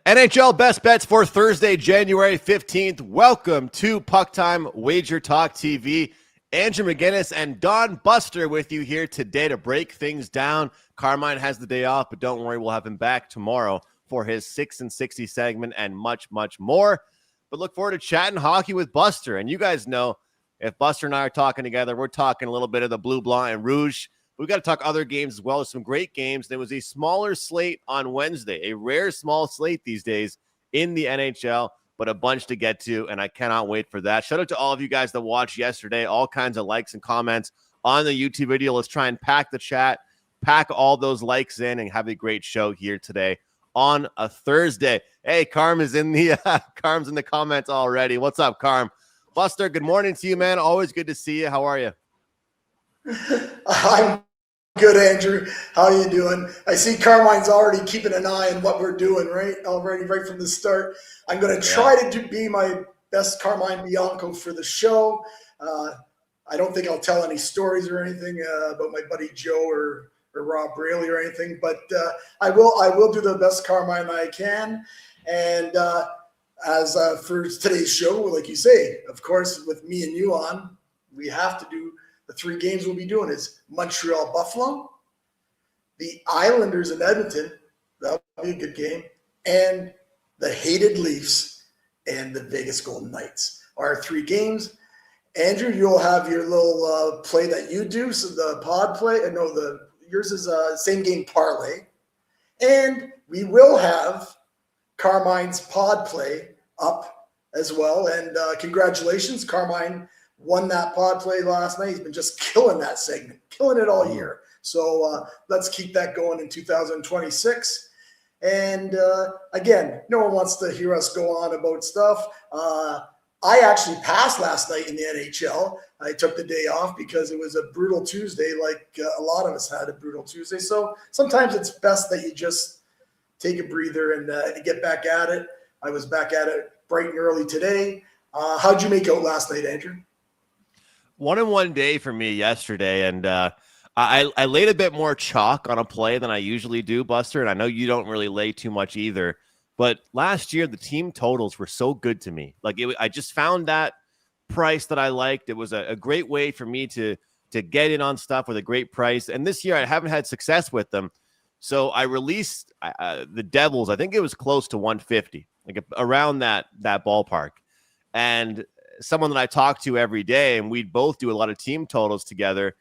NHL best bets for Thursday, January 15th. Welcome to PuckTime WagerTalk TV. Andrew McInnis and Don Buster with you here today to break things down. Carmine has the day off, but don't worry, we'll have him back tomorrow for his 6 and 60 segment and much, much more. But look forward to chatting hockey with Buster. And you guys know, if Buster and I are talking together, we're talking a little bit of the blue, blanc, and rouge. We've got to talk other games as well as some great games. There was a smaller slate on Wednesday, a rare small slate these days in the NHL, but a bunch to get to, and I cannot wait for that. Shout out to all of you guys that watched yesterday. All kinds of likes and comments on the YouTube video. Let's try and pack the chat, pack all those likes in, and have a great show here today on a Thursday. Hey, Carm is in the Carm's in the comments already. What's up, Carm? Buster, good morning to you, man. Always good to see you. How are you? I'm good, Andrew. How are you doing? I see Carmine's already keeping an eye on what we're doing, right? Already right from the start. I'm going to try to be my best Carmine Bianco for the show. I don't think I'll tell any stories or anything about my buddy Joe or Rob Braley or anything, but I will do the best Carmine I can. And as for today's show, like you say, of course, with me and you on, we have to do the three games we'll be doing is Montreal Buffalo, the Islanders in Edmonton, that'll be a good game, and the hated Leafs and the Vegas Golden Knights are three games. Andrew, you'll have your little play that you do, so the pod play. Yours is same game parlay, and we will have Carmine's pod play up as well. And congratulations, Carmine won that pod play last night. He's been just killing that segment, killing it all year. So let's keep that going in 2026. And again, no one wants to hear us go on about stuff. I actually passed last night in the NHL. I took the day off because it was a brutal Tuesday, like a lot of us had a brutal Tuesday. So sometimes it's best that you just take a breather and get back at it. I was back at it bright and early today. How'd you make out last night, Andrew? 1-1 day for me yesterday, and I laid a bit more chalk on a play than I usually do, Buster, and I know you don't really lay too much either, but last year the team totals were so good to me. I just found that price that I liked. It was a great way for me to get in on stuff with a great price, and this year I haven't had success with them, so I released the Devils. I think it was close to 150, like around that ballpark, and someone that I talk to every day, and we'd both do a lot of team totals together,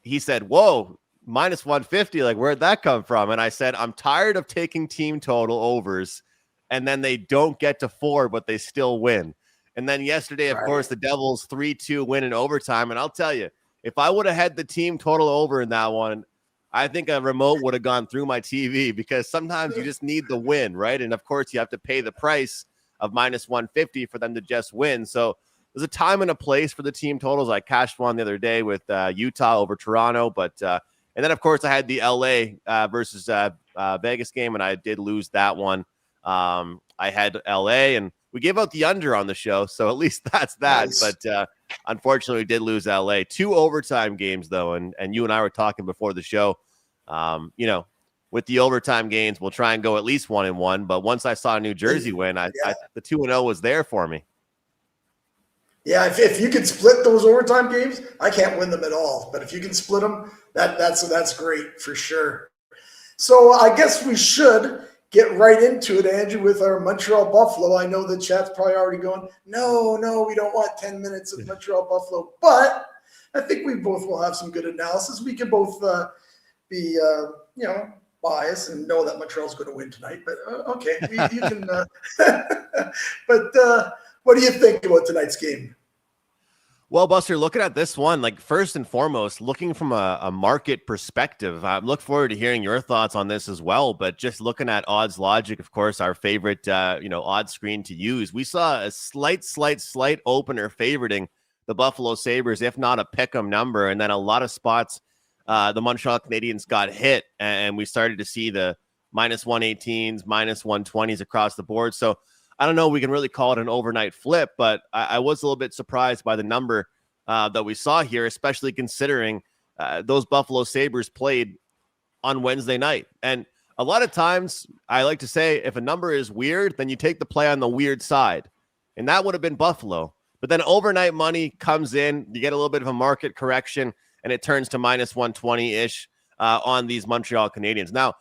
he said, whoa, minus 150, like where'd that come from? And I said, I'm tired of taking team total overs, and then they don't get to 4, but they still win. And then yesterday, of course, the Devils 3-2 win in overtime, and I'll tell you, if I would have had the team total over in that one, I think a remote would have gone through my TV, because sometimes you just need the win, right? And of course, you have to pay the price of minus 150 for them to just win. So there's a time and a place for the team totals. I cashed one the other day with Utah over Toronto, but and then of course I had the LA versus Vegas game, and I did lose that one. I had LA, and we gave out the under on the show, so at least that's that. Nice. But unfortunately, we did lose LA. 2 overtime games though, and you and I were talking before the show. With the overtime games, we'll try and go at least 1-1. But once I saw New Jersey win, the 2-0 was there for me. Yeah, if you can split those overtime games, I can't win them at all. But if you can split them, that's great for sure. So I guess we should get right into it, Andrew, with our Montreal Buffalo. I know the chat's probably already going, no, we don't want 10 minutes of Montreal Buffalo. But I think we both will have some good analysis. We can both be, bias and know that Montreal's going to win tonight, but okay, you can. But what do you think about tonight's game? Well, Buster, looking at this one, like first and foremost, looking from a market perspective, I look forward to hearing your thoughts on this as well. But just looking at Odds Logic, of course, our favorite, odds screen to use, we saw a slight opener favoriting the Buffalo Sabres, if not a pick'em number, and then a lot of spots. The Montreal Canadiens got hit, and we started to see the minus 118s, minus 120s across the board. So I don't know, we can really call it an overnight flip, but I was a little bit surprised by the number that we saw here, especially considering those Buffalo Sabres played on Wednesday night. And a lot of times I like to say if a number is weird, then you take the play on the weird side. And that would have been Buffalo. But then overnight money comes in, you get a little bit of a market correction, and it turns to minus 120-ish on these Montreal Canadiens. Now,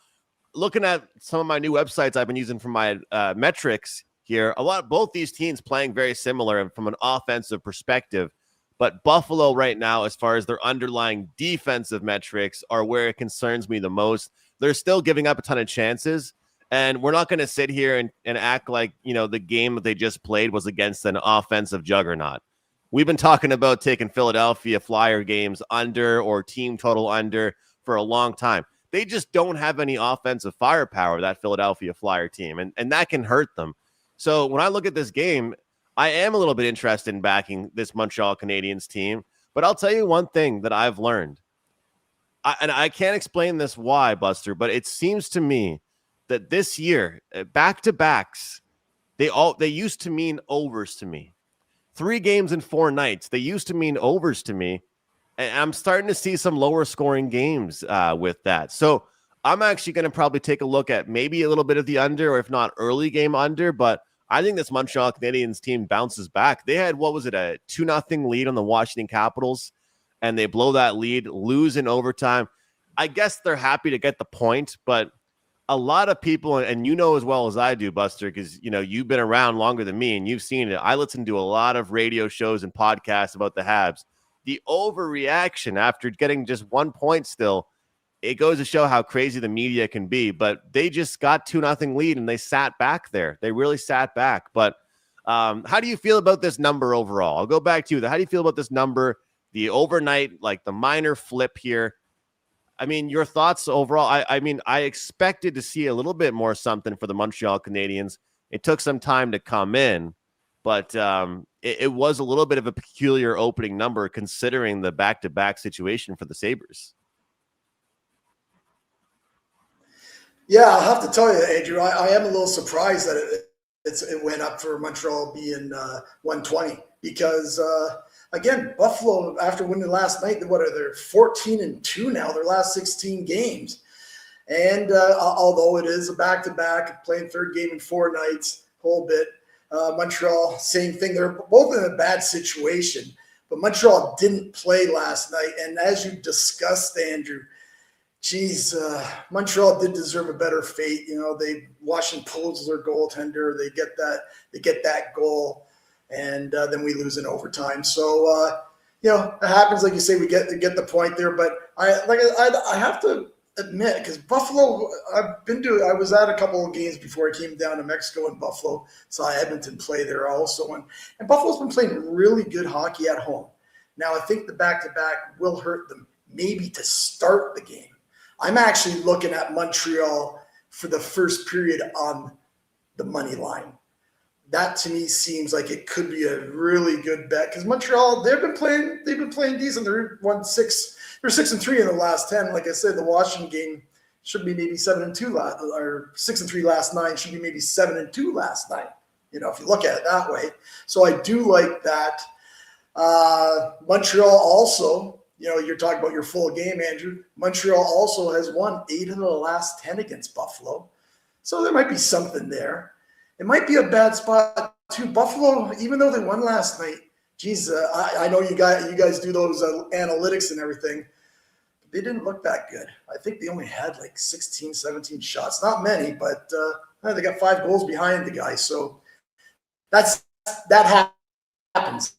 looking at some of my new websites I've been using for my metrics here, both these teams playing very similar from an offensive perspective. But Buffalo right now, as far as their underlying defensive metrics, are where it concerns me the most. They're still giving up a ton of chances. And we're not going to sit here and act like, the game that they just played was against an offensive juggernaut. We've been talking about taking Philadelphia Flyer games under or team total under for a long time. They just don't have any offensive firepower, that Philadelphia Flyer team, and that can hurt them. So when I look at this game, I am a little bit interested in backing this Montreal Canadiens team. But I'll tell you one thing that I've learned. I can't explain this why, Buster, but it seems to me that this year, back-to-backs, they used to mean overs to me. 3 games in 4 nights, they used to mean overs to me. And I'm starting to see some lower scoring games with that. So I'm actually going to probably take a look at maybe a little bit of the under, or if not early game under. But I think this Montreal Canadiens team bounces back. They had, a 2-0 lead on the Washington Capitals, and they blow that lead, lose in overtime. I guess they're happy to get the point, but a lot of people, and as well as I do, Buster, because, you've been around longer than me and you've seen it. I listen to a lot of radio shows and podcasts about the Habs. The overreaction after getting just 1 point still, it goes to show how crazy the media can be. But they just got 2-0 lead and they sat back there. They really sat back. But how do you feel about this number overall? I'll go back to you. How do you feel about this number, the overnight, like the minor flip here? I mean, your thoughts overall. I expected to see a little bit more something for the Montreal Canadiens. It took some time to come in, but it was a little bit of a peculiar opening number considering the back-to-back situation for the Sabres. Yeah, I'll have to tell you, Andrew, I am a little surprised that it went up for Montreal being 120 because again, Buffalo, after winning last night, they're 14-2 now, their last 16 games. And although it is a back-to-back, playing third game in 4 nights, whole bit. Montreal, same thing. They're both in a bad situation. But Montreal didn't play last night. And as you discussed, Andrew, Montreal did deserve a better fate. Washington pulls their goaltender. They get that goal. And then we lose in overtime. So, it happens. Like you say, we get the point there. But I have to admit, because Buffalo, I was at a couple of games before I came down to Mexico and Buffalo. Saw Edmonton play there also. And Buffalo's been playing really good hockey at home. Now, I think the back-to-back will hurt them, maybe to start the game. I'm actually looking at Montreal for the first period on the money line. That to me seems like it could be a really good bet because Montreal, they've been playing decent. They're 6-3 in the last 10. Like I said, the Washington game should be maybe 7-2 or 6-3 last 9 should be maybe 7-2 last night. If you look at it that way. So I do like that. Montreal also, you're talking about your full game, Andrew. Montreal also has won 8 of the last 10 against Buffalo. So there might be something there. It might be a bad spot too. Buffalo, even though they won last night, I know you guys do those analytics and everything. But they didn't look that good. I think they only had like 16, 17 shots. Not many, but they got 5 goals behind the guy. So that happens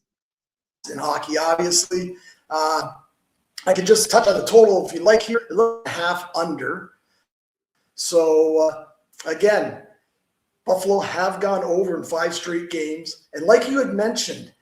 in hockey, obviously. I could just touch on the total if you like here. It looked half under. So, again, Buffalo have gone over in 5 straight games. And like you had mentioned,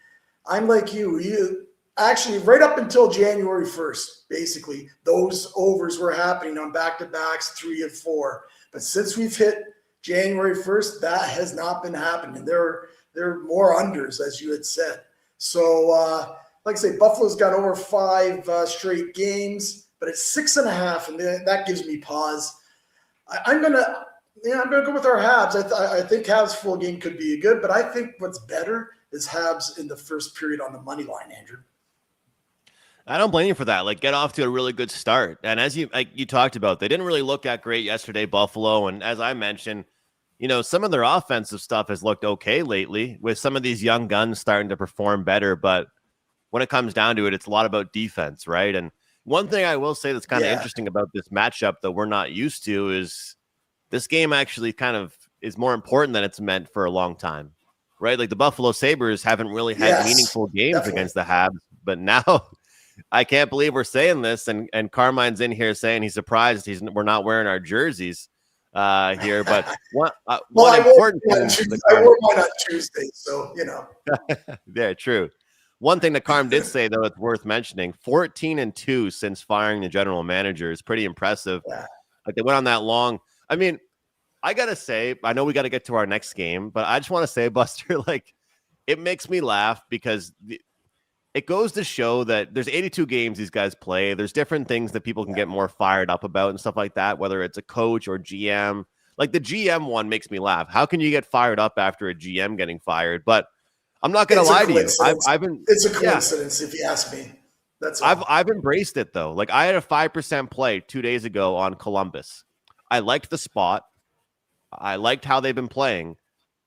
I'm like you actually, right up until January 1st, basically, those overs were happening on back-to-backs 3 and 4. But since we've hit January 1st, that has not been happening. There are more unders, as you had said. So, like I say, Buffalo's got over 5 straight games, but it's 6.5, and that gives me pause. I'm gonna go with our Habs. I think Habs full game could be good, but I think what's better is Habs in the first period on the money line, Andrew. I don't blame you for that. Like, get off to a really good start. And as you talked about, they didn't really look that great yesterday, Buffalo. And as I mentioned, some of their offensive stuff has looked okay lately with some of these young guns starting to perform better. But when it comes down to it, it's a lot about defense, right? And one thing I will say that's kind of interesting about this matchup that we're not used to is this game actually kind of is more important than it's meant for a long time, right? Like the Buffalo Sabres haven't really had meaningful games against the Habs, but now I can't believe we're saying this. And Carmine's in here saying he's surprised we're not wearing our jerseys here. But one important thing. I wore mine on Tuesday, so Yeah, true. One thing that Carm did say, though, it's worth mentioning: 14-2 since firing the general manager is pretty impressive. Yeah. Like they went on that long. I mean, I gotta say, I know we got to get to our next game, but I just want to say, Buster, like it makes me laugh because it goes to show that there's 82 games these guys play. There's different things that people can get more fired up about and stuff like that, whether it's a coach or GM. Like the GM one makes me laugh. How can you get fired up after a GM getting fired? But I'm not going to lie to you. It's a coincidence if you ask me. That's all. I've embraced it though. Like I had a 5% play 2 days ago on Columbus. I liked the spot. I liked how they've been playing,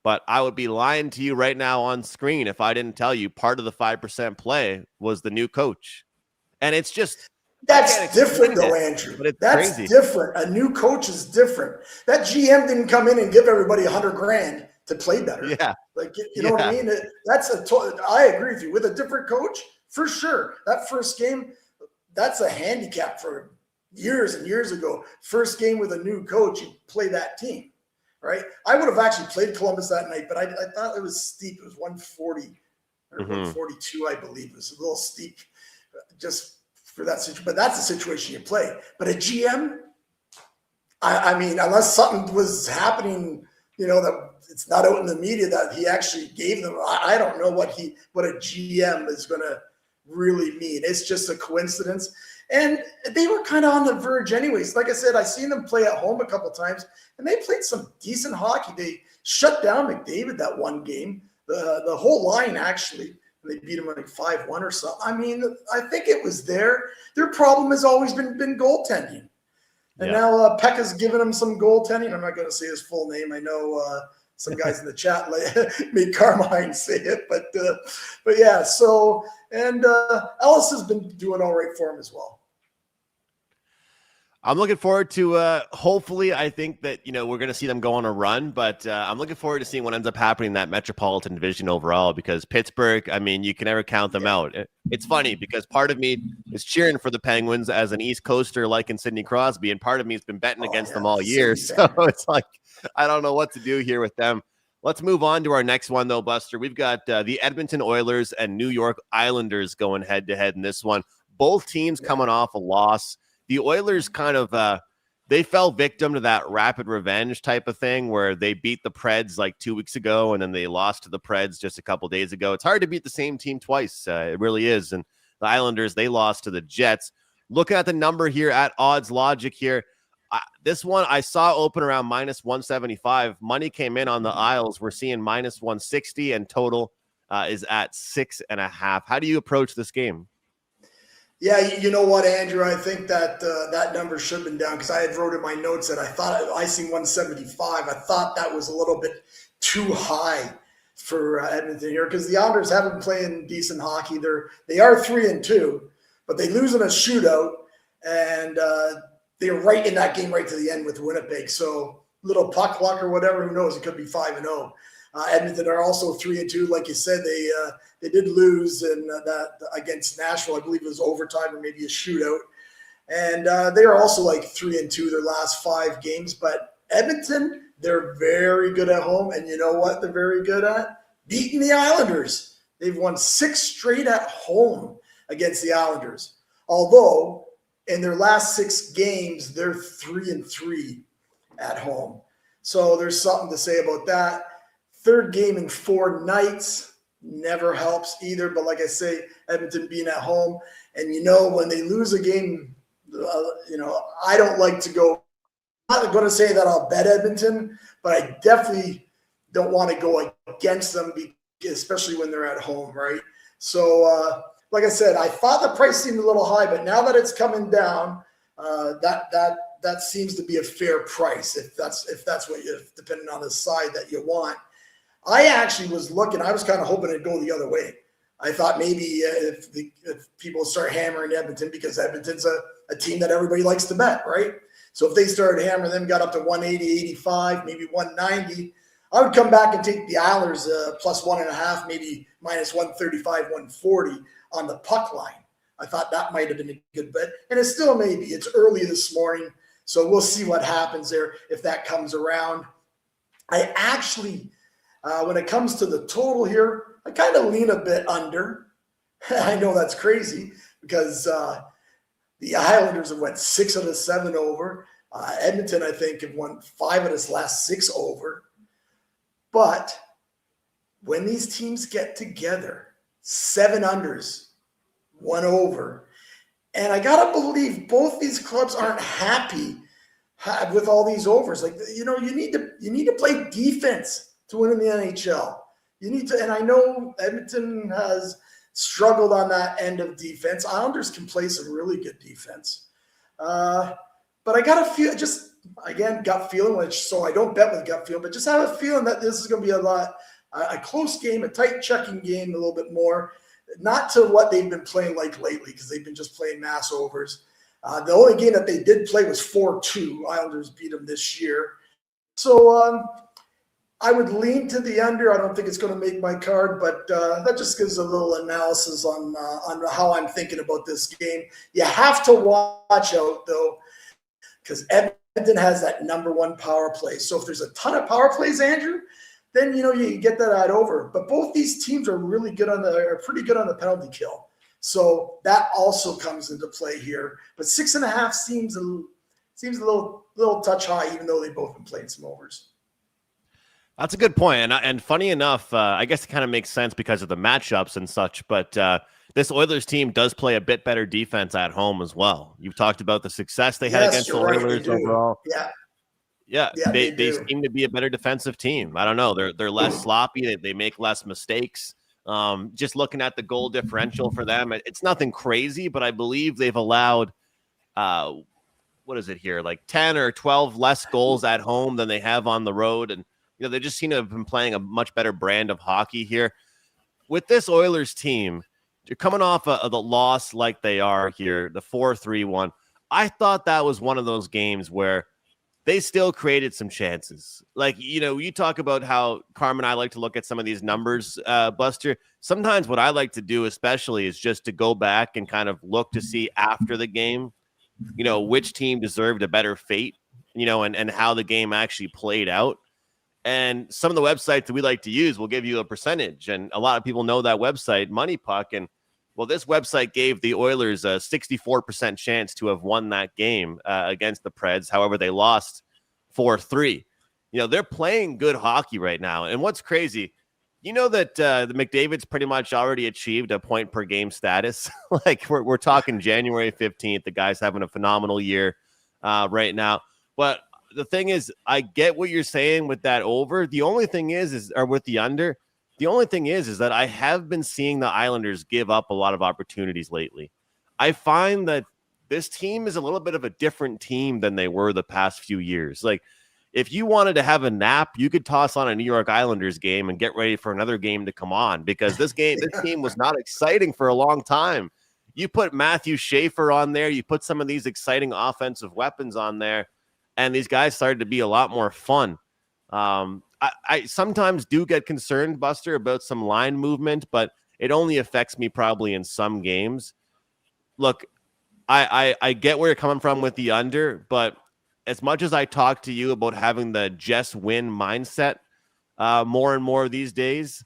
but I would be lying to you right now on screen if I didn't tell you part of the 5% play was the new coach. And it's just that's different though, Andrew. But it's that's crazy. Different. A new coach is different. That GM didn't come in and give everybody $100,000 to play better. Yeah. Like, you know what I mean? I agree with you. With a different coach, for sure. That first game, that's a handicap for years and years ago. First game with a new coach, you play that team, right? I would have actually played Columbus that night, but I thought it was steep. It was 140 or 142, I believe. It was a little steep just for that situation. But that's the situation you play. But a GM, I mean, unless something was happening, that it's not out in the media that he actually gave them. I don't know what a GM is going to really mean. It's just a coincidence. And they were kind of on the verge anyways. Like I said, I seen them play at home a couple times, and they played some decent hockey. They shut down McDavid that one game. The whole line, actually. They beat him like 5-1 or something. I mean, I think it was there. Their problem has always been goaltending. And now Pekka's giving him some goaltending. I'm not going to say his full name. I know some guys in the chat made Carmine say it, but yeah. So and Ellis has been doing all right for him as well. I'm looking forward to hopefully I think that we're going to see them go on a run, but I'm looking forward to seeing what ends up happening in that Metropolitan Division overall, because Pittsburgh, I mean, you can never count them out. It's funny because part of me is cheering for the Penguins as an East Coaster like in Sidney Crosby, and part of me has been betting against them all year. So it's like I don't know what to do here with them. Let's move on to our next one, though, Buster. We've got the Edmonton Oilers and New York Islanders going head-to-head in this one. Both teams coming off a loss. The Oilers kind of they fell victim to that rapid revenge type of thing where they beat the Preds like 2 weeks ago and then they lost to the Preds just a couple days ago. It's hard to beat the same team twice. It really is. And the Islanders, they lost to the Jets. Looking at the number here at Odds Logic here, this one I saw open around minus 175. Money came in on the Isles. We're seeing minus 160 and total is at 6.5. How do you approach this game? Yeah, you know what, Andrew? I think that that number should have been down because I had wrote in my notes that I thought I seen 175. I thought that was a little bit too high for Edmonton here because the Islanders haven't been playing decent hockey. They are 3-2, but they lose in a shootout, and they're right in that game right to the end with Winnipeg. So little puck luck or whatever, who knows? It could be 5-0. Edmonton are also 3-2. Like you said, they did lose in that against Nashville. I believe it was overtime or maybe a shootout. And they are also like 3-2 their last 5 games. But Edmonton, they're very good at home. And you know what they're very good at? Beating the Islanders. They've won 6 straight at home against the Islanders. Although in their last 6 games, they're 3-3 at home. So there's something to say about that. 3rd game in 4 nights never helps either. But like I say, Edmonton being at home. And, when they lose a game, I don't like to go. I'm not going to say that I'll bet Edmonton, but I definitely don't want to go against them, especially when they're at home, right? So like I said, I thought the price seemed a little high, but now that it's coming down, that seems to be a fair price if that's what you, depending on the side that you want. I actually was looking. I was kind of hoping it'd go the other way. I thought maybe if people start hammering Edmonton, because Edmonton's a team that everybody likes to bet, right? So if they started hammering them, got up to 180, 85, maybe 190, I would come back and take the Islanders plus 1.5, maybe minus 135, 140 on the puck line. I thought that might have been a good bet, and it still may be. It's early this morning, so we'll see what happens there if that comes around. I actually, when it comes to the total here, I kind of lean a bit under. I know that's crazy because the Islanders have went 6 out of 7 over. Edmonton, I think, have won 5 of its last 6 over. But when these teams get together, 7 unders, 1 over. And I got to believe both these clubs aren't happy with all these overs. Like, you need to play defense to win in the NHL. You need to, and I know Edmonton has struggled on that end of defense. Islanders can play some really good defense. But I got to feel, just, again, gut feeling, which, so I don't bet with gut feel, but just have a feeling that this is going to be a close game, a tight checking game, a little bit more. Not to what they've been playing like lately, because they've been just playing mass overs. The only game that they did play was 4-2. Islanders beat them this year. So I would lean to the under. I don't think it's going to make my card, but that just gives a little analysis on how I'm thinking about this game. You have to watch out, though, because Edmonton has that number 1 power play. So if there's a ton of power plays, Andrew, then you get that at over. But both these teams are pretty good on the penalty kill. So that also comes into play here. But 6.5 seems a little touch high, even though they've both been playing some overs. That's a good point. And funny enough, I guess it kind of makes sense because of the matchups and such, but this Oilers team does play a bit better defense at home as well. You've talked about the success they had against the Oilers overall. Yeah, they seem to be a better defensive team. I don't know. They're less sloppy. They make less mistakes. Just looking at the goal differential for them, it's nothing crazy, but I believe they've allowed, what is it here, like 10 or 12 less goals at home than they have on the road. And they just seem to have been playing a much better brand of hockey here. With this Oilers team, you're coming off of the loss like they are here, the 4-3-1. I thought that was one of those games where they still created some chances. Like, you talk about how Carmen and I like to look at some of these numbers, Buster. Sometimes what I like to do especially is just to go back and kind of look to see after the game, which team deserved a better fate, and how the game actually played out. And some of the websites that we like to use will give you a percentage. And a lot of people know that website, Money Puck. And, well, this website gave the Oilers a 64% chance to have won that game against the Preds. However, they lost 4-3. They're playing good hockey right now. And what's crazy, that the McDavid's pretty much already achieved a point per game status. Like we're talking January 15th. The guy's having a phenomenal year right now. But the thing is, I get what you're saying with that over. The only thing or with the under, the only thing is that I have been seeing the Islanders give up a lot of opportunities lately. I find that this team is a little bit of a different team than they were the past few years. Like, if you wanted to have a nap, you could toss on a New York Islanders game and get ready for another game to come on, because this team was not exciting for a long time. You put Matthew Schaefer on there, you put some of these exciting offensive weapons on there, and these guys started to be a lot more fun. I sometimes do get concerned, Buster, about some line movement, but it only affects me probably in some games. Look, I get where you're coming from with the under, but as much as I talk to you about having the just win mindset more and more these days,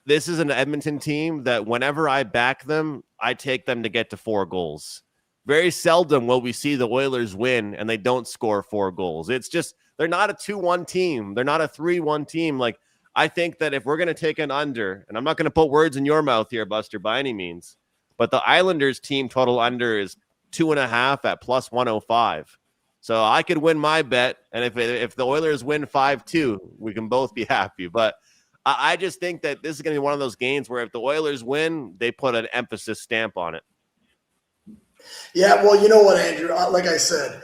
this is an Edmonton team that whenever I back them, I take them to get to 4 goals. Very seldom will we see the Oilers win and they don't score 4 goals. It's just, they're not a 2-1 team. They're not a 3-1 team. Like, I think that if we're going to take an under, and I'm not going to put words in your mouth here, Buster, by any means, but the Islanders team total under is 2.5 at plus 105. So I could win my bet, and if the Oilers win 5-2, we can both be happy. But I just think that this is going to be one of those games where if the Oilers win, they put an emphasis stamp on it. Yeah, well, you know what, Andrew? Like I said,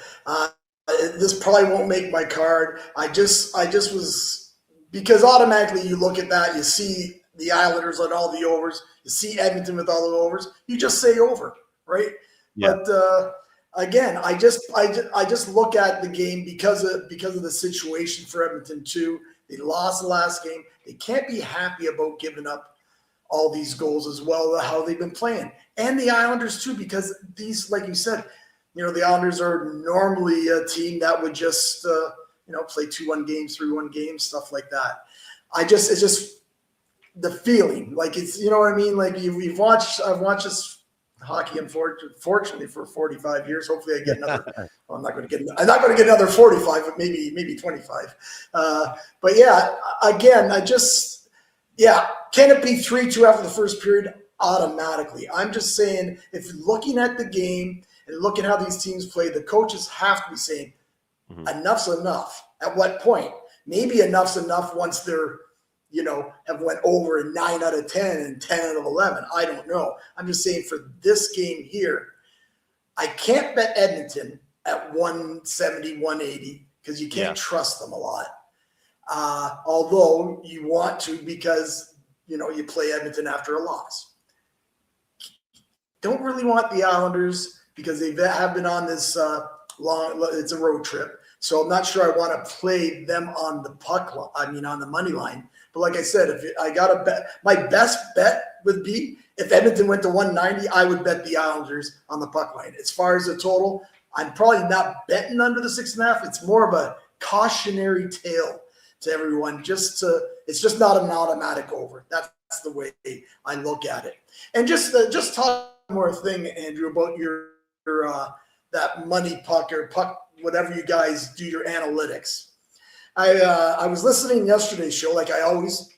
this probably won't make my card. I just was, because automatically you look at that, you see the Islanders on all the overs, you see Edmonton with all the overs, you just say over, right? Yeah. But again, I just look at the game because of the situation for Edmonton too. They lost the last game. They can't be happy about giving up all these goals as well, how they've been playing. And the Islanders too, because these, like you said, the Islanders are normally a team that would just, play 2-1 games, 3-1 games, stuff like that. It's just the feeling, like it's, you know what I mean? Like I've watched this hockey, unfortunately, for 45 years. Hopefully I get another, well, I'm not going to get another 45, but maybe 25. But yeah, again, can it be 3-2 after the first period? Automatically. I'm just saying, if looking at the game and looking how these teams play, the coaches have to be saying, enough's enough. At what point? Maybe enough's enough once they're, have went over in 9 out of 10 and 10 out of 11. I don't know. I'm just saying for this game here, I can't bet Edmonton at 170, 180 because you can't trust them a lot. Although you want to, because, you play Edmonton after a loss. Don't really want the Islanders because they have been on this it's a road trip. So I'm not sure I want to play them on the on the money line. But like I said, if I got to bet, my best bet would be if Edmonton went to 190, I would bet the Islanders on the puck line. As far as the total, I'm probably not betting under the 6.5. It's more of a cautionary tale to everyone. It's just not an automatic over. That's the way I look at it. And just talk more thing, Andrew, about your that money puck or puck, whatever you guys do, your analytics. I was listening yesterday's show, like I always,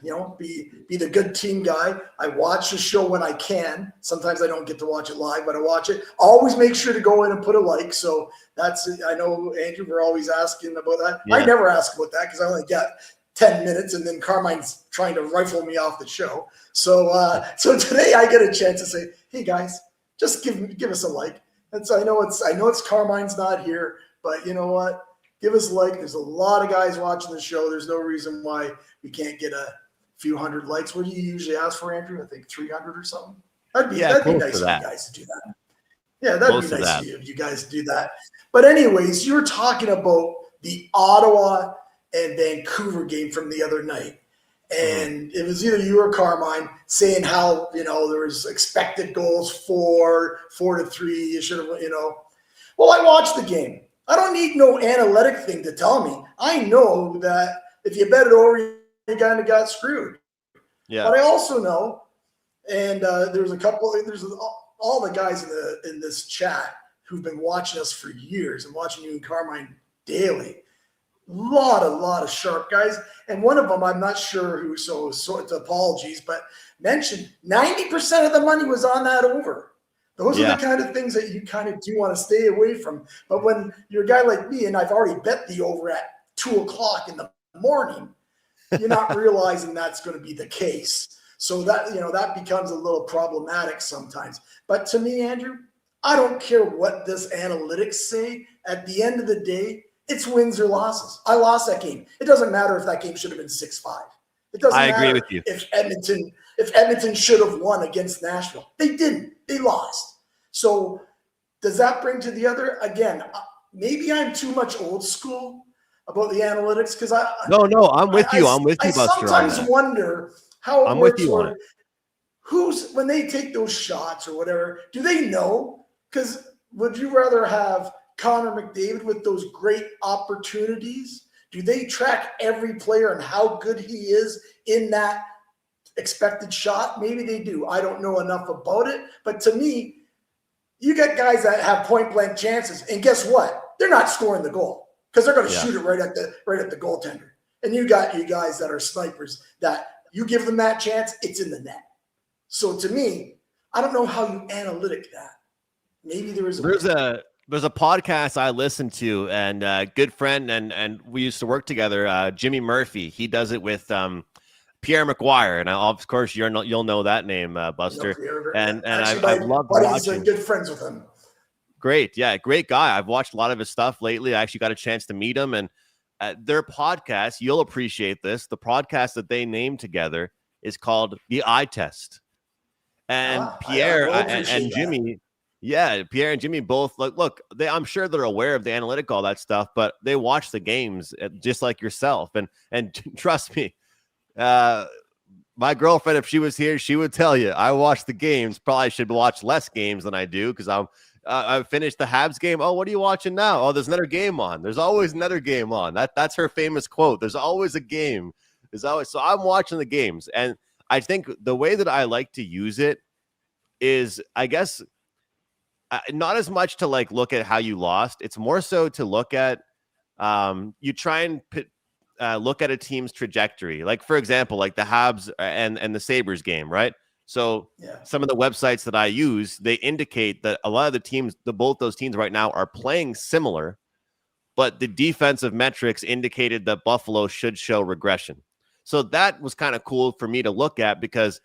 be the good team guy. I watch the show when I can. Sometimes I don't get to watch it live, but I watch it. Always make sure to go in and put a like. So I know, Andrew, we're always asking about that. Yeah. I never ask about that because I only got 10 minutes and then Carmine's trying to rifle me off the show. So today I get a chance to say, hey guys, just give us a like. And so I know it's Carmine's not here, but you know what? Give us a like. There's a lot of guys watching the show. There's no reason why we can't get a few hundred likes. What do you usually ask for, Andrew? I think 300 or something. That'd be nice of you guys to do that. Yeah, that'd be nice of you guys to do that. But anyways, you were talking about the Ottawa and Vancouver game from the other night. And it was either you or Carmine saying how, there was expected goals 4-3. You should have, Well, I watched the game. I don't need no analytic thing to tell me. I know that if you bet it over, you kind of got screwed. Yeah. But I also know, and there's all the guys in this chat who've been watching us for years and watching you and Carmine daily. Lot of sharp guys, and one of them I'm not sure who. So apologies, but mentioned 90% of the money was on that over. Those are the kind of things that you kind of do want to stay away from. But when you're a guy like me, and I've already bet the over at 2:00 in the morning, you're not realizing that's going to be the case. So that becomes a little problematic sometimes. But to me, Andrew, I don't care what this analytics say. At the end of the day, it's wins or losses. I lost that game. It doesn't matter if that game should have been 6-5. It doesn't matter. I agree with you. If Edmonton should have won against Nashville. They didn't. They lost. So does that bring to the other? Again, maybe I'm too much old school about the analytics because No, I'm with you. I'm with you, Buster. I sometimes wonder how it works. Who's when they take those shots or whatever, do they know? Because would you rather have Connor McDavid with those great opportunities? Do they track every player and how good he is in that expected shot? Maybe they do. I don't know enough about it. But to me, you get guys that have point blank chances, and guess what? They're not scoring the goal because they're going to shoot it right at the goaltender. And you got you guys that are snipers that you give them that chance, it's in the net. So to me, I don't know how you analytic that. Maybe there's a podcast I listened to, and a good friend, and we used to work together, Jimmy Murphy. He does it with Pierre McGuire, and of course you'll know that name, Buster. And actually, I've loved buddy's watching. good friends with him. Great, yeah, great guy. I've watched a lot of his stuff lately. I actually got a chance to meet him, and their podcast, you'll appreciate this. The podcast that they named together is called The Eye Test, and Pierre and Jimmy. Yeah, Pierre and Jimmy both look. I'm sure they're aware of the analytic, all that stuff, but they watch the games just like yourself. And trust me, my girlfriend, if she was here, she would tell you I watch the games. Probably should watch less games than I do because I finished the Habs game. Oh, what are you watching now? Oh, there's another game on. There's always another game on. That's her famous quote. There's always a game. There's always. So I'm watching the games, and I think the way that I like to use it is, I guess, not as much to look at how you lost. It's more so to look at you try and look at a team's trajectory. Like, for example, like the Habs and the Sabres game, right? So some of the websites that I use, they indicate that a lot of the teams, both those teams right now are playing similar, but the defensive metrics indicated that Buffalo should show regression. So that was kind of cool for me to look at because,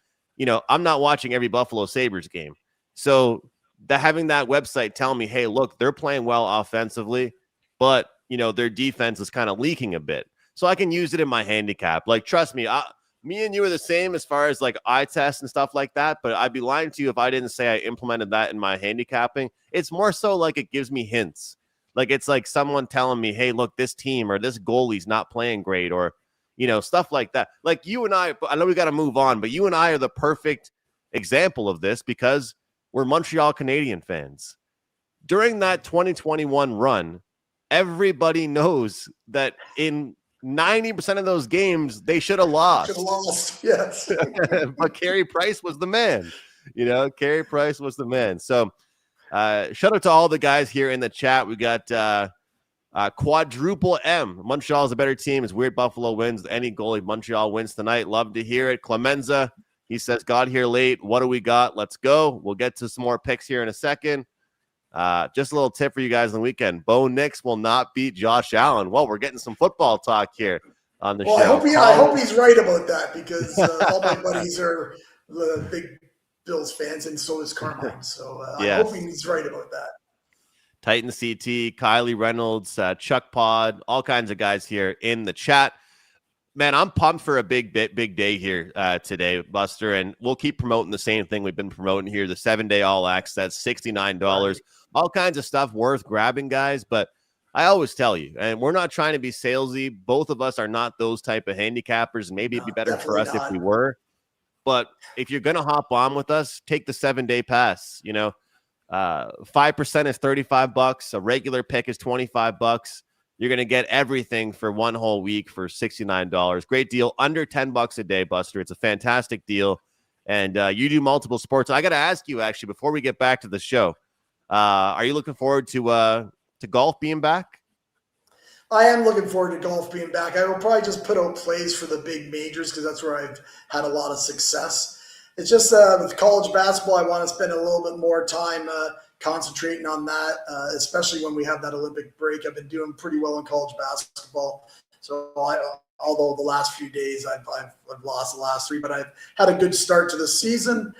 I'm not watching every Buffalo Sabres game. So having that website tell me, hey, look, they're playing well offensively, but, their defense is kind of leaking a bit. So I can use it in my handicap. Like, trust me, me and you are the same as far as eye tests and stuff like that, but I'd be lying to you if I didn't say I implemented that in my handicapping. It's more so it gives me hints. It's like someone telling me, hey, look, this team or this goalie's not playing great, or, stuff like that. Like you and I know we got to move on, but you and I are the perfect example of this because we're Montreal Canadian fans. During that 2021 run, everybody knows that in 90% of those games, they should have lost. Yes. But Carey Price was the man. Carey Price was the man. So shout out to all the guys here in the chat. We got quadruple M. Montreal is a better team. It's weird Buffalo wins. Any goalie, Montreal wins tonight. Love to hear it. Clemenza, he says, got here late. What do we got? Let's go. We'll get to some more picks here in a second. Just a little tip for you guys on the weekend. Bo Nix will not beat Josh Allen. Well, we're getting some football talk here on the show. I hope he's right about that because all my buddies are big Bills fans, and so is Carmine. So I hope he's right about that. Titan CT, Kylie Reynolds, Chuck Pod, all kinds of guys here in the chat. Man, I'm pumped for a big day here today, Buster, and we'll keep promoting the same thing we've been promoting here, the 7-day all access, $69, all kinds of stuff worth grabbing, guys. But I always tell you, and we're not trying to be salesy. Both of us are not those type of handicappers. Maybe it'd be better for us if we were. But if you're going to hop on with us, take the 7-day pass. 5% is $35. A regular pick is $25. You're going to get everything for one whole week for $69. Great deal. Under $10 a day, Buster. It's a fantastic deal. And you do multiple sports. I got to ask you, actually, before we get back to the show, are you looking forward to golf being back? I am looking forward to golf being back. I will probably just put out plays for the big majors because that's where I've had a lot of success. It's just with college basketball, I want to spend a little bit more time concentrating on that, especially when we have that Olympic break. I've been doing pretty well in college basketball. So although the last few days I've lost the last 3, but I've had a good start to the season.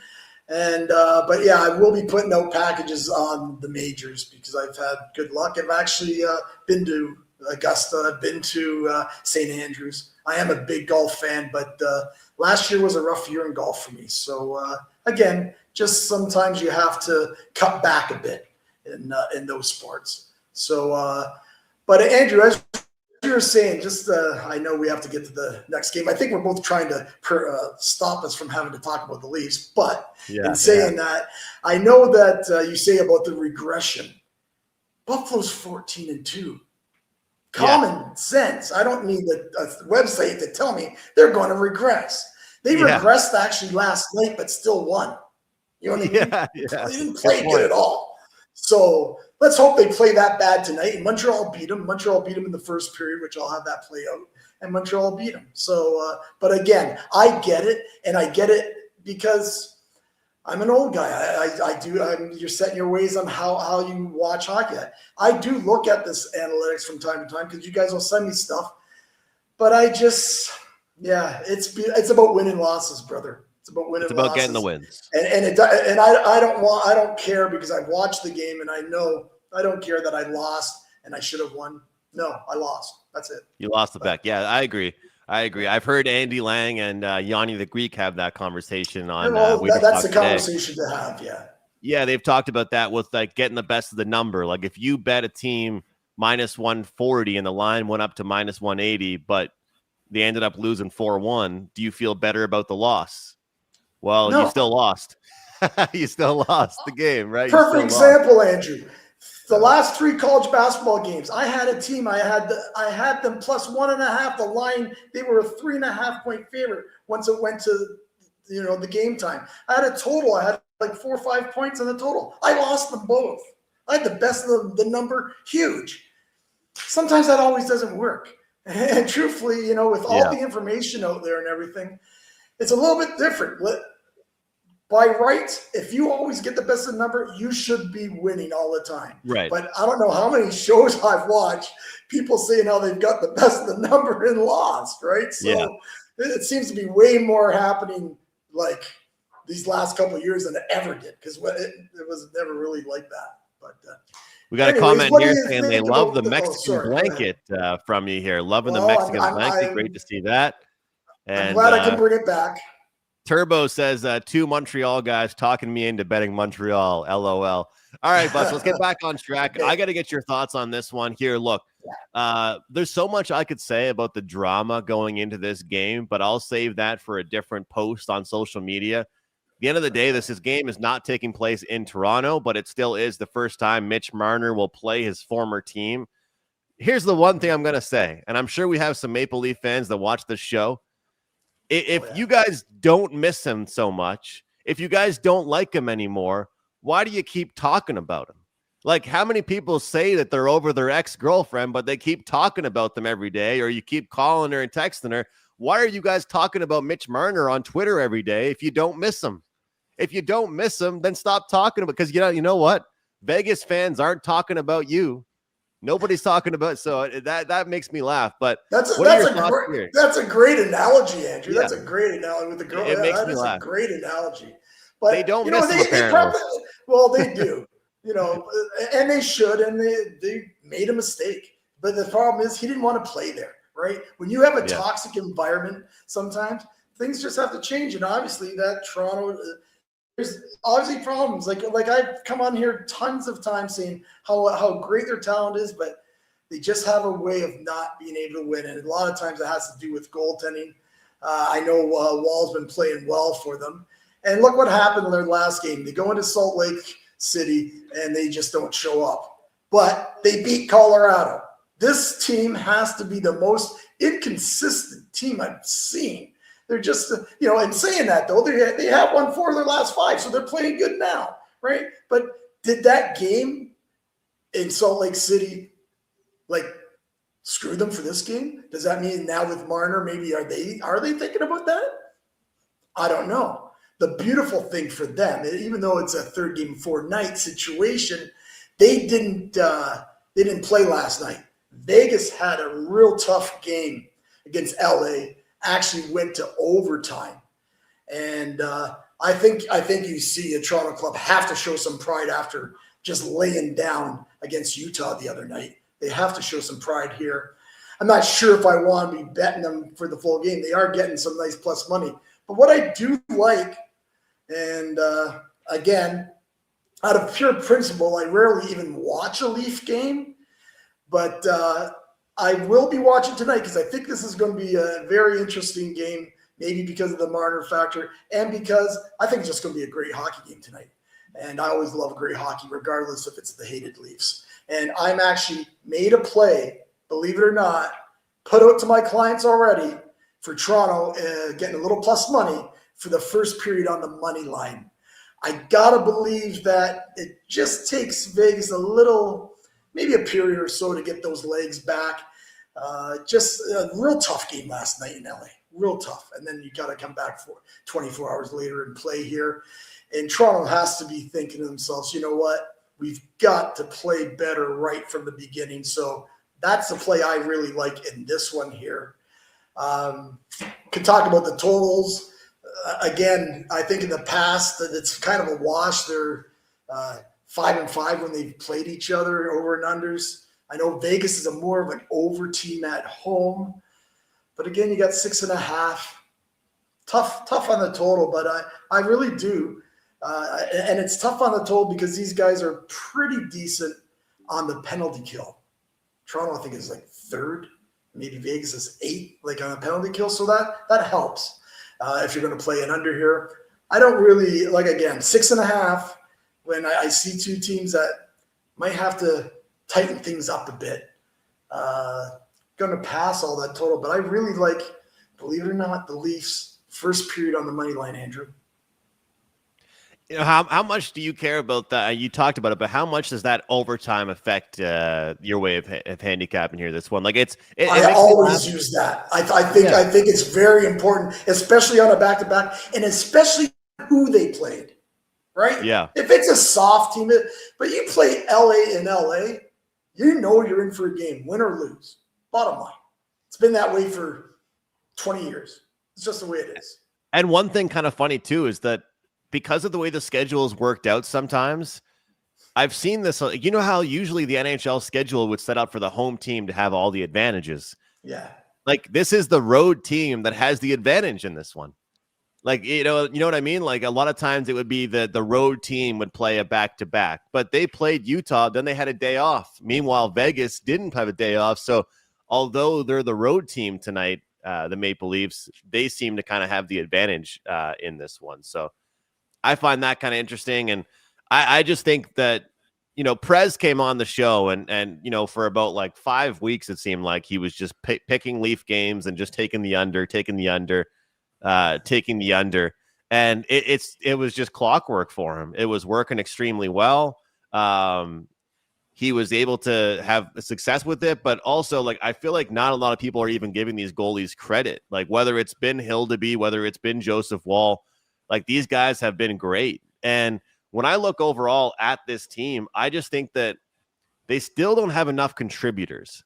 And but yeah, I will be putting out packages on the majors because I've had good luck. I've actually been to Augusta. I've been to St. Andrews. I am a big golf fan, but last year was a rough year in golf for me. So again, just sometimes you have to cut back a bit in those sports. So, but Andrew, as you were saying, just I know we have to get to the next game. I think we're both trying to stop us from having to talk about the Leafs. But in saying that, I know that you say about the regression. Buffalo's 14-2. Common sense. I don't need a website to tell me they're going to regress. They regressed actually last night, but still won. You know what I mean? They didn't play good at all. So let's hope they play that bad tonight. And Montreal beat them. Montreal beat them in the first period, which I'll have that play out. And Montreal beat them. So, but again, I get it. And I get it because I'm an old guy. I do. You're setting your ways on how you watch hockey. I do look at this analytics from time to time because you guys will send me stuff. But I just Yeah, it's about winning losses, brother. It's about winning It's about losses. getting the wins. And I don't care because I've watched the game and I know I don't care that I lost and I should have won. No, I lost. That's it. You lost the bet. Yeah, I agree. I've heard Andy Lang and Yanni the Greek have that conversation on that's the today. conversation to have. Yeah. Yeah, they've talked about that with like getting the best of the number. Like if you bet a team minus 140 and the line went up to minus 180, but they ended up losing 4-1, do you feel better about the loss? Well, you No. still lost. You still lost the game, right? Perfect example, Andrew. The last 3 college basketball games, I had a team. I had them plus 1.5. The line, they were a 3.5 point favorite once it went to the game time. I had a total. I had like 4 or 5 points in the total. I lost them both. I had the best of the number, huge. Sometimes that always doesn't work. And truthfully, with all the information out there and everything, it's a little bit different. By right, if you always get the best of the number, you should be winning all the time. Right. But I don't know how many shows I've watched, people saying how they've got the best of the number and lost, right? So it seems to be way more happening like these last couple of years than it ever did, because it was never really like that. But we got a comment here saying they love the Mexican blanket from you here. Loving the Mexican blanket. Great to see that. And I'm glad I can bring it back. Turbo says, 2 Montreal guys talking me into betting Montreal. LOL. All right, Bus, let's get back on track. I got to get your thoughts on this one here. Look, there's so much I could say about the drama going into this game, but I'll save that for a different post on social media. At the end of the day, this game is not taking place in Toronto, but it still is the first time Mitch Marner will play his former team. Here's the one thing I'm going to say, and I'm sure we have some Maple Leaf fans that watch this show. If you guys don't miss him so much, if you guys don't like him anymore, why do you keep talking about him? Like, how many people say that they're over their ex-girlfriend, but they keep talking about them every day, or you keep calling her and texting her? Why are you guys talking about Mitch Marner on Twitter every day if you don't miss him? If you don't miss him, then stop talking about, because you know what? Vegas fans aren't talking about you. Nobody's talking about, so that makes me laugh. But that's a great analogy, Andrew. Yeah. That's a great analogy with the girl. It makes me laugh. A great analogy. But they don't miss him, apparently. They do. And they should, and they made a mistake. But the problem is he didn't want to play there, right? When you have a toxic environment, sometimes things just have to change. And obviously that Toronto, there's obviously problems. Like I've come on here tons of times saying how great their talent is, but they just have a way of not being able to win. And a lot of times it has to do with goaltending. I know Wall's been playing well for them. And look what happened in their last game. They go into Salt Lake City and they just don't show up. But they beat Colorado. This team has to be the most inconsistent team I've seen. They're just, and saying that, though, they have won 4 of their last 5, so they're playing good now, right? But did that game in Salt Lake City, screw them for this game? Does that mean now with Marner, maybe are they thinking about that? I don't know. The beautiful thing for them, even though it's a 3rd game 4 night situation, they didn't play last night. Vegas had a real tough game against LA. Actually went to overtime. And I think you see a Toronto club have to show some pride after just laying down against Utah the other night. They have to show some pride here. I'm not sure if I want to be betting them for the full game. They are getting some nice plus money. But what I do like, and again, out of pure principle, I rarely even watch a Leaf game, but I will be watching tonight because I think this is going to be a very interesting game, maybe because of the Marner factor and because I think it's just going to be a great hockey game tonight. And I always love great hockey, regardless if it's the hated Leafs. And I'm actually made a play, believe it or not, put out to my clients already for Toronto, getting a little plus money for the first period on the money line. I got to believe that it just takes Vegas a little, maybe a period or so to get those legs back. Just a real tough game last night in LA, real tough. And then you got to come back for 24 hours later and play here. And Toronto has to be thinking to themselves, you know what? We've got to play better right from the beginning. So that's the play I really like in this one here. Could talk about the totals. Again, I think in the past that it's kind of a wash. They're 5-5 when they've played each other over and unders. I know Vegas is more of an over team at home, but again, you got 6.5. Tough on the total, but I really do. And it's tough on the total because these guys are pretty decent on the penalty kill. Toronto, I think, is like third. Maybe Vegas is 8, like on a penalty kill. So that helps if you're going to play an under here. I don't really like, again, 6.5 when I see two teams that might have to tighten things up a bit. Going to pass all that total, but I really like, believe it or not, the Leafs first period on the money line, Andrew. You know, how much do you care about that? You talked about it, but how much does that overtime affect your way of handicapping here? This one, like I always use that. I think it's very important, especially on a back-to-back, and especially who they played. Right? Yeah. If it's a soft team, but you play LA in LA, you know you're in for a game, win or lose. Bottom line, it's been that way for 20 years. It's just the way it is. And one thing kind of funny too is that because of the way the schedule is worked out sometimes, I've seen this. You know how usually the NHL schedule would set up for the home team to have all the advantages? Yeah. Like this is the road team that has the advantage in this one. Like, you know what I mean? Like a lot of times it would be the road team would play a back-to-back, but they played Utah, then they had a day off. Meanwhile, Vegas didn't have a day off. So although they're the road team tonight, the Maple Leafs, they seem to kind of have the advantage in this one. So I find that kind of interesting. And I just think that, you know, Prez came on the show and you know, for about like 5 weeks, it seemed like he was just picking Leaf games and just taking the under. And it was just clockwork for him. It was working extremely well. He was able to have success with it, but also like I feel like not a lot of people are even giving these goalies credit. Like whether it's been Hildeby, whether it's been Joseph Wall, like these guys have been great. And when I look overall at this team, I just think that they still don't have enough contributors.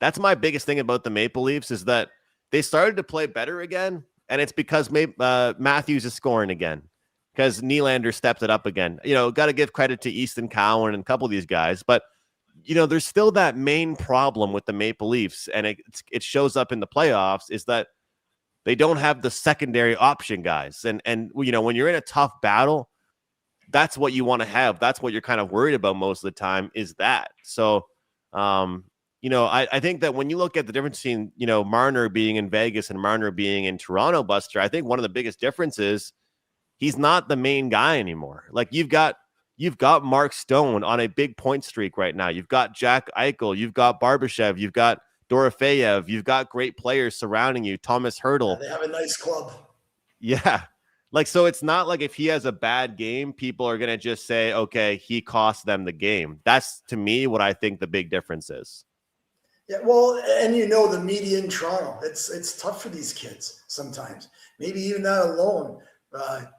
That's my biggest thing about the Maple Leafs is that they started to play better again. And it's because Matthews is scoring again, because Nylander stepped it up again. You know, got to give credit to Easton Cowan and a couple of these guys. But, you know, there's still that main problem with the Maple Leafs, and it shows up in the playoffs, is that they don't have the secondary option guys. And you know, when you're in a tough battle, that's what you want to have. That's what you're kind of worried about most of the time is that. So, you know, I think that when you look at the difference between, you know, Marner being in Vegas and Marner being in Toronto, Buster, I think one of the biggest differences, he's not the main guy anymore. Like you've got Mark Stone on a big point streak right now. You've got Jack Eichel, you've got Barbashev, you've got Dorofeyev, you've got great players surrounding you. Thomas Hertl. Yeah, they have a nice club. Yeah. Like, so it's not like if he has a bad game, people are going to just say, okay, he cost them the game. That's to me what I think the big difference is. Yeah, well, and you know the media in Toronto, it's tough for these kids sometimes. Maybe even that alone,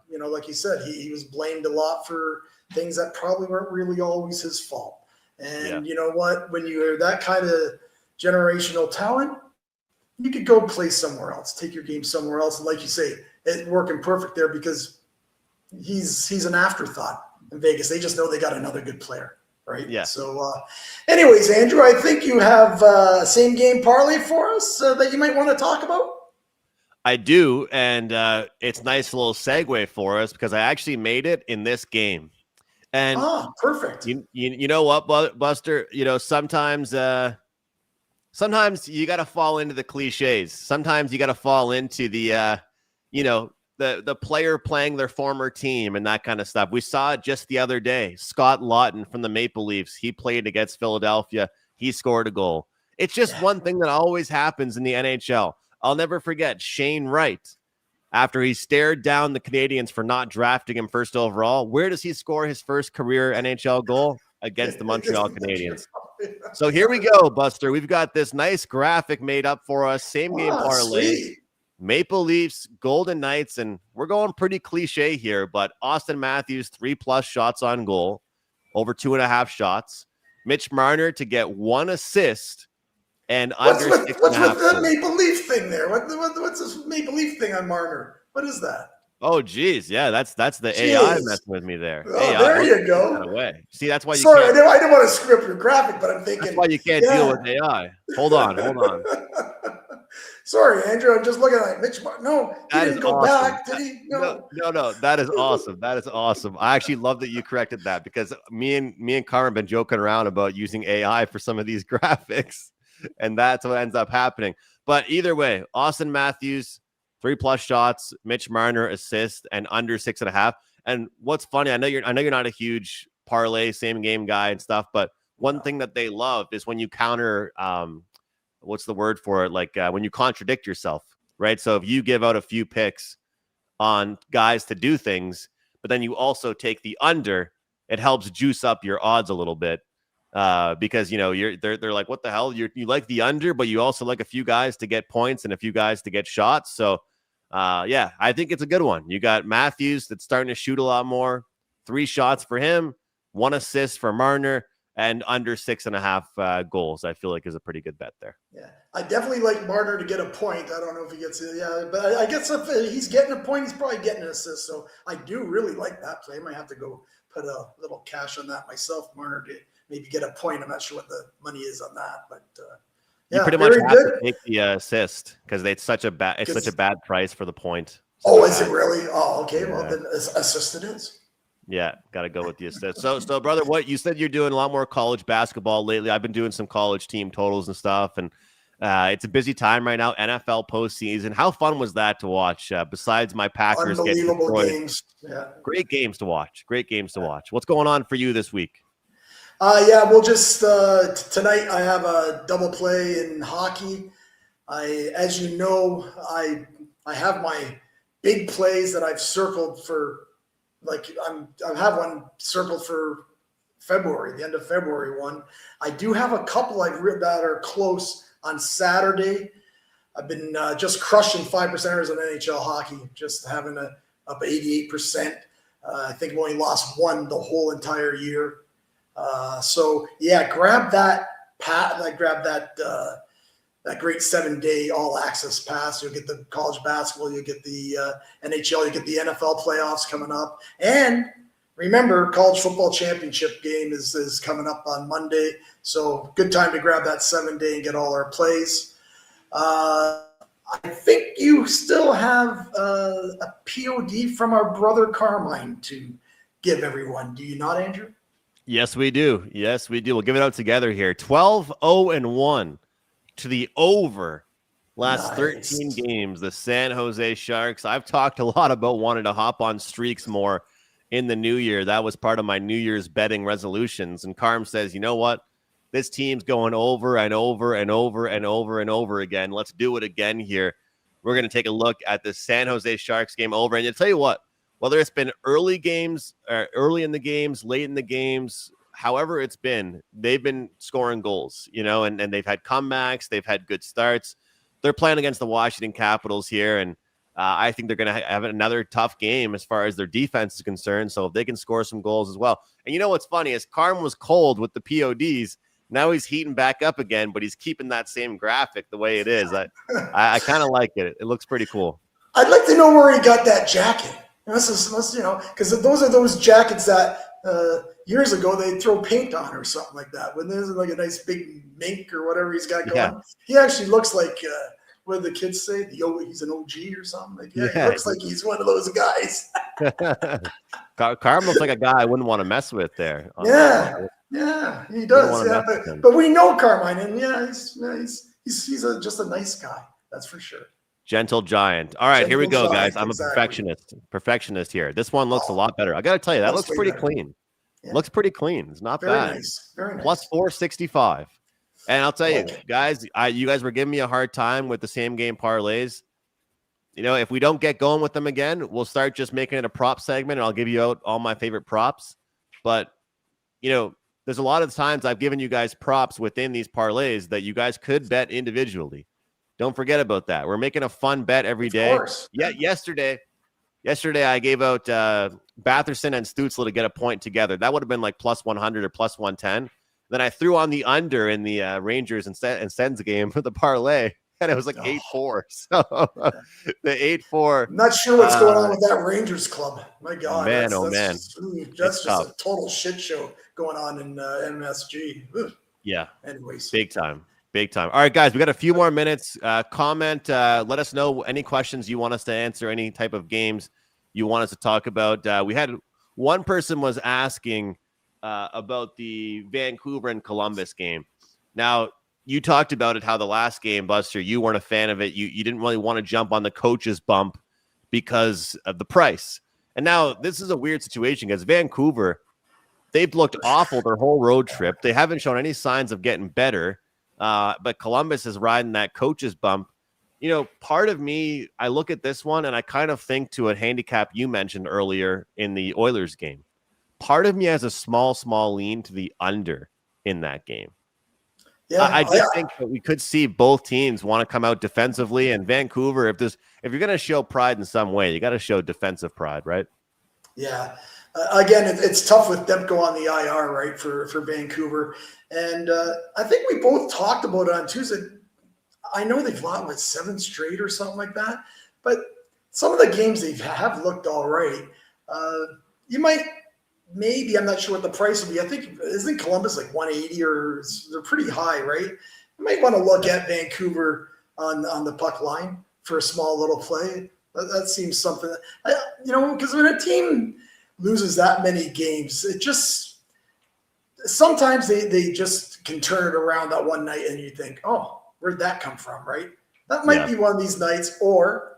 you know, like you said, he was blamed a lot for things that probably weren't really always his fault. And you know what? When you're that kind of generational talent, you could go play somewhere else, take your game somewhere else. And like you say, it's working perfect there because he's an afterthought in Vegas. They just know they got another good player. Right. Yeah. So, anyways, Andrew, I think you have same game parlay for us that you might want to talk about. I do, and it's a nice little segue for us because I actually made it in this game. And perfect. You know what, Buster? You know, sometimes you got to fall into the cliches. Sometimes you got to fall into the you know, the player playing their former team and that kind of stuff. We saw it just the other day. Scott Lawton from the Maple Leafs. He played against Philadelphia. He scored a goal. It's just one thing that always happens in the NHL. I'll never forget Shane Wright. After he stared down the Canadians for not drafting him first overall, where does he score his first career NHL goal? Against the Montreal Canadiens. So here we go, Buster. We've got this nice graphic made up for us. Same game parlay. Sweet. Maple Leafs, Golden Knights, and we're going pretty cliche here, but Austin Matthews, 3+ shots on goal, over 2.5 shots. Mitch Marner to get 1 assist and What's under with six and what's a with half the goals. Maple Leaf thing there? What's this Maple Leaf thing on Marner? What is that? Oh, geez. Yeah, that's the AI Jeez. messing with me there. Oh, AI. there Oh, you take that go. away. See, that's why you Sorry, can't. I didn't want to screw up your graphic, but I'm That's thinking, why you can't deal yeah. with AI. Hold on, hold on. Sorry, Andrew. I'm just looking at Mitch. No, he That is didn't go awesome. back, did he? No, No. no, no. That is awesome. That is awesome. I actually love that you corrected that because me and Carmen have been joking around about using AI for some of these graphics, and that's what ends up happening. But either way, Austin Matthews, 3+ shots, Mitch Marner assist, and under 6.5. And what's funny, I know you're not a huge parlay same game guy and stuff, but one thing that they love is when you counter what's the word for it? Like when you contradict yourself, right? So if you give out a few picks on guys to do things, but then you also take the under, it helps juice up your odds a little bit. Because they're like, what the hell? You like the under, but you also like a few guys to get points and a few guys to get shots. So yeah, I think it's a good one. You got Matthews that's starting to shoot a lot more. 3 shots for him, 1 assist for Marner, and under 6.5 goals. I feel like is a pretty good bet there. Yeah, I definitely like Marner to get a point. I don't know if he gets it. Yeah, but I guess if he's getting a point, he's probably getting an assist. So I do really like that play. I might have to go put a little cash on that myself. Marner to maybe get a point. I'm not sure what the money is on that, but You yeah, pretty much very have good. to take the assist because it's such a bad price for the point. Oh, is it really? Oh, okay. Yeah. Well, then assist it is. Yeah, got to go with the assist. So, brother, what you said you're doing a lot more college basketball lately. I've been doing some college team totals and stuff, and it's a busy time right now. NFL postseason. How fun was that to watch? Besides my Packers getting Unbelievable destroyed, games. Yeah, great games to watch. Great games to watch. What's going on for you this week? yeah. We'll just tonight. I have a double play in hockey. As you know, I have my big plays that I've circled for. Like I have one circled for February, the end of February one. I do have a couple that are close on Saturday. I've been just crushing 5%ers in NHL hockey, just having up 88%. I think I've only lost one the whole entire year. So yeah, grab that grab that great 7-day all access pass. You'll get the college basketball, you'll get the NHL, you get the NFL playoffs coming up. And remember, college football championship game is coming up on Monday. So good time to grab that 7-day and get all our plays. I think you still have a POD from our brother Carmine to give everyone. Do you not, Andrew? Yes, we do. Yes, we do. We'll give it out together here. 12-0-1. To the over last 13 games, the San Jose Sharks. I've talked a lot about wanting to hop on streaks more in the new year. That was part of my New Year's betting resolutions. And Carm says, you know what? This team's going over and over and over and over and over again. Let's do it again here. We're going to take a look at the San Jose Sharks game over. And to tell you what, whether it's been early games, or early in the games, late in the games, however it's been, they've been scoring goals, and they've had comebacks. They've had good starts. They're playing against the Washington Capitals here, and I think they're going to have another tough game as far as their defense is concerned, so if they can score some goals as well. And you know what's funny is Carm was cold with the PODs. Now he's heating back up again, but he's keeping that same graphic the way it is. I kind of like it. It looks pretty cool. I'd like to know where he got that jacket. This is, because those are those jackets that years ago they'd throw paint on or something like that. When there's like a nice big mink or whatever he's got going, yeah. He actually looks like what do the kids say? He's an OG or something. Like, yeah, he looks like he's one of those guys. Carm looks like a guy I wouldn't want to mess with there. Yeah, he does. Yeah, but we know Carmine, and yeah, he's just a nice guy. That's for sure. Gentle giant. All right, here we go, guys. I'm a perfectionist here. This one looks a lot better. I got to tell you, that looks pretty clean. Yeah. Looks pretty clean. It's not bad. Nice. Very nice. Plus 465. And I'll tell you, guys, you guys were giving me a hard time with the same game parlays. If we don't get going with them again, we'll start just making it a prop segment, and I'll give you out all my favorite props. But, there's a lot of times I've given you guys props within these parlays that you guys could bet individually. Don't forget about that. We're making a fun bet every day. Of course. Yeah, yesterday I gave out Batherson and Stützle to get a point together. That would have been like plus 100 or plus 110. Then I threw on the under in the Rangers and Sens game for the parlay, and it was like 8-4. So the 8-4. I'm not sure what's going on with that Rangers club. My God, man, that's it's just tough. a total shit show going on in MSG. Ugh. Yeah. Anyways, big time. All right, guys, we got a few more minutes. Comment. Let us know any questions you want us to answer, any type of games you want us to talk about. We had one person was asking about the Vancouver and Columbus game. Now, you talked about it, how the last game, Buster, you weren't a fan of it. You didn't really want to jump on the coach's bump because of the price. And now this is a weird situation because Vancouver, they've looked awful their whole road trip. They haven't shown any signs of getting better. But Columbus is riding that coach's bump. You know, part of me, I look at this one and I kind of think to a handicap you mentioned earlier in the Oilers game. Part of me has a small lean to the under in that game. Yeah, I just think that we could see both teams want to come out defensively. And Vancouver, if you're going to show pride in some way, you got to show defensive pride, right? Yeah. Again, it's tough with Demko on the IR, right, for Vancouver. And I think we both talked about it on Tuesday. I know they've lost with 7 straight or something like that, but some of the games they have looked all right. You might, maybe, I'm not sure what the price will be. I think, isn't Columbus like 180 or they're pretty high, right? You might want to look at Vancouver on the puck line for a small little play. That seems something, because when a team loses that many games, it just, sometimes they just can turn it around that one night and you think, oh, where'd that come from, right? That might be one of these nights, or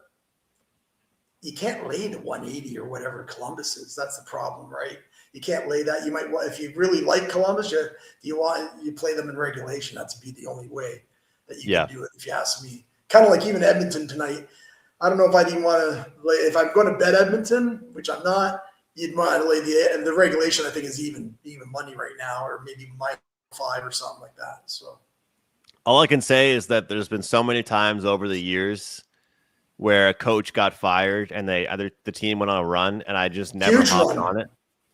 you can't lay the 180 or whatever Columbus is. That's the problem, right? You can't lay that. You might, if you really like Columbus, you play them in regulation. That's be the only way that you can do it, if you ask me. Kind of like even Edmonton tonight. I don't know if I'd even want to lay, if I'm going to bet Edmonton, which I'm not, you'd want to lay the regulation. I think is even money right now, or maybe -5 or something like that. So all I can say is that there's been so many times over the years where a coach got fired and the team went on a run, and I just never hopped on it.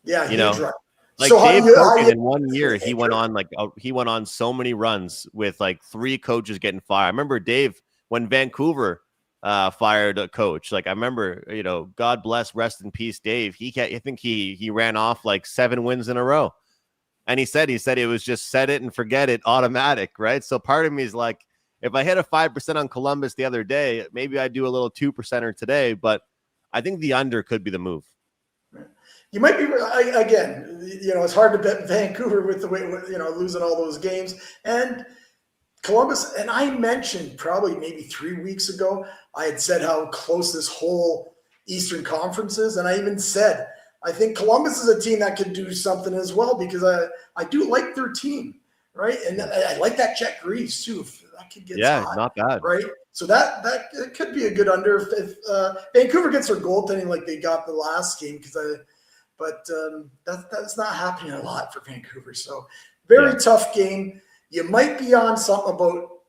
Yeah, huge run. Like so Dave Corkin in 1 year, he went on so many runs with like 3 coaches getting fired. I remember Dave when Vancouver fired a coach. Like I remember, God bless, rest in peace, Dave. I think he ran off like 7 wins in a row. And he said it was just set it and forget it, automatic, right? So part of me is like, if I hit a 5% on Columbus the other day, maybe I do a little 2%er today, but I think the under could be the move. You might be, again, it's hard to bet Vancouver with the way, losing all those games. And Columbus, and I mentioned probably maybe 3 weeks ago, I had said how close this whole Eastern Conference is. And I even said, I think Columbus is a team that could do something as well, because I do like their team, right? And I like that Jet Greaves too. If that kid gets hot, not bad, right? So that it could be a good under if Vancouver gets their goaltending like they got the last game, but that's not happening a lot for Vancouver. So very tough game. You might be on something about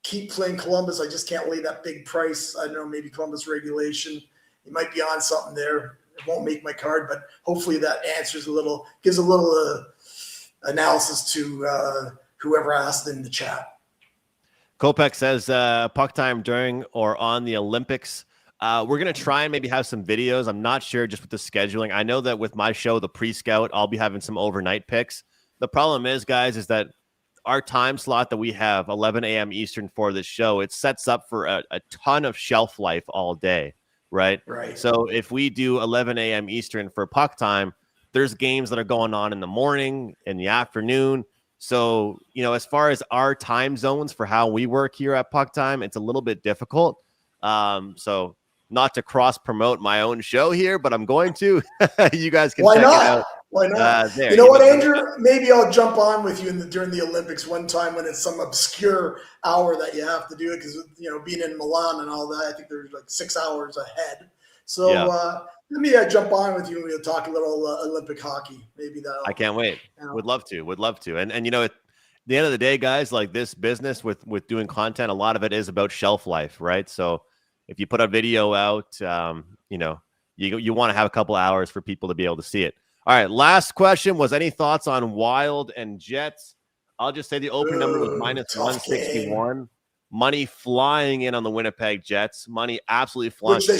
keep playing Columbus. I just can't lay that big price. I don't know, maybe Columbus regulation. You might be on something there. It won't make my card, but hopefully that gives a little analysis to whoever asked in the chat. Kopech says puck time during or on the Olympics. We're going to try and maybe have some videos. I'm not sure just with the scheduling. I know that with my show, the pre-scout, I'll be having some overnight picks. The problem is, guys, is that our time slot that we have, 11 a.m. Eastern for this show, it sets up for a ton of shelf life all day. Right. So if we do 11 a.m. Eastern for puck time, there's games that are going on in the morning, in the afternoon. So, as far as our time zones for how we work here at puck time, it's a little bit difficult. So not to cross promote my own show here, but I'm going to. You guys can check it out. Why not? You know what, Andrew? Maybe I'll jump on with you during the Olympics one time when it's some obscure hour that you have to do it, because being in Milan and all that, I think there's like 6 hours ahead. So let me jump on with you and we'll talk a little Olympic hockey. Maybe that. I can't wait. Would love to. And at the end of the day, guys, like this business with doing content, a lot of it is about shelf life, right? So if you put a video out, you want to have a couple hours for people to be able to see it. All right, last question was any thoughts on Wild and Jets? I'll just say the opening number was minus tough game. 161. Money flying in on the Winnipeg Jets. Money absolutely flying. Which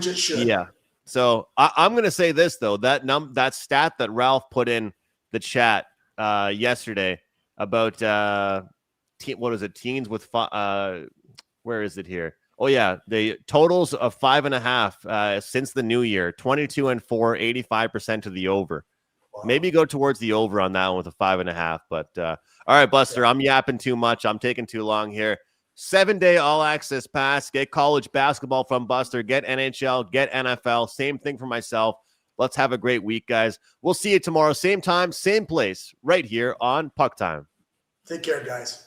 it should. Yeah. So I'm going to say this, though. That stat that Ralph put in the chat yesterday about what was it? Teens with where is it here? Oh, yeah. The totals of 5.5 since the new year, 22-4, 85% to the over. Wow. Maybe go towards the over on that one with a 5.5. But all right, Buster, I'm yapping too much. I'm taking too long here. 7-day all-access pass. Get college basketball from Buster. Get NHL. Get NFL. Same thing for myself. Let's have a great week, guys. We'll see you tomorrow. Same time, same place, right here on Puck Time. Take care, guys.